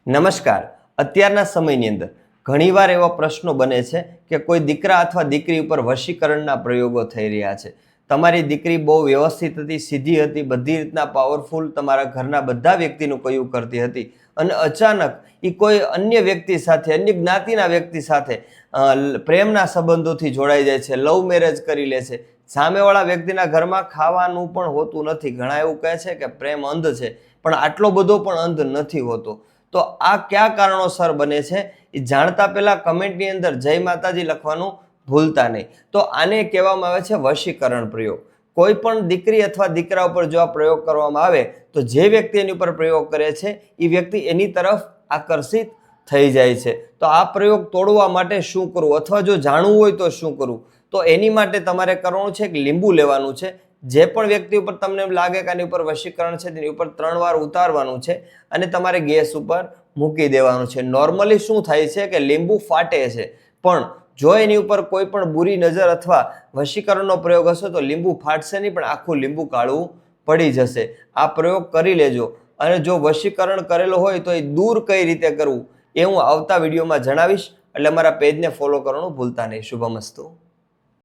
નમસ્કાર. અત્યારના સમયની અંદર ઘણીવાર એવા પ્રશ્નો બને છે કે કોઈ દીકરા અથવા દીકરી ઉપર વશીકરણના પ્રયોગો થઈ રહ્યા છે. તમારી દીકરી બહુ વ્યવસ્થિત હતી, સીધી હતી, બધી રીતના પાવરફુલ, તમારા ઘરના બધા વ્યક્તિનું કહ્યું કરતી હતી અને અચાનક એ કોઈ અન્ય વ્યક્તિ સાથે, અન્ય જ્ઞાતિના વ્યક્તિ સાથે પ્રેમના સંબંધોથી જોડાઈ જાય છે, લવ મેરેજ કરી લે છે. સામેવાળા વ્યક્તિના ઘરમાં ખાવાનું પણ હોતું નથી. ઘણા એવું કહે છે કે પ્રેમ અંધ છે, પણ આટલો બધો પણ અંધ નથી હોતો. તો આ કયા કારણોસર બને છે એ જાણતા પહેલા કમેન્ટની અંદર જય માતાજી લખવાનું ભૂલતા નહીં. તો આને કહેવામાં આવે છે વશીકરણ પ્રયોગ. કોઈ પણ દીકરી અથવા દીકરા ઉપર જો આ પ્રયોગ કરવામાં આવે તો જે વ્યક્તિ એની ઉપર પ્રયોગ કરે છે એ વ્યક્તિ એની તરફ આકર્ષિત થઈ જાય છે. તો આ પ્રયોગ તોડવા માટે શું કરવું અથવા જો જાણવું હોય તો શું કરવું, તો એની માટે તમારે કરવાનું છે કે લીંબુ લેવાનું છે. જે પણ વ્યક્તિ ઉપર તમને એમ લાગે કે આની ઉપર વશીકરણ છે તેની ઉપર 3 વાર ઉતારવાનું છે અને તમારે ગેસ ઉપર મૂકી દેવાનું છે. નોર્મલી શું થાય છે કે લીંબુ ફાટે છે, પણ જો એની ઉપર કોઈ પણ બુરી નજર અથવા વશીકરણનો પ્રયોગ હશે તો લીંબુ ફાટશે નહીં, પણ આખું લીંબુ કાળું પડી જશે. આ પ્રયોગ કરી લેજો. અને જો વશીકરણ કરેલો હોય તો એ દૂર કઈ રીતે કરવું એ હું આવતા વિડીયોમાં જણાવીશ. એટલે મારા પેજને ફોલો કરવાનું ભૂલતા નહીં. શુભમસ્તુ.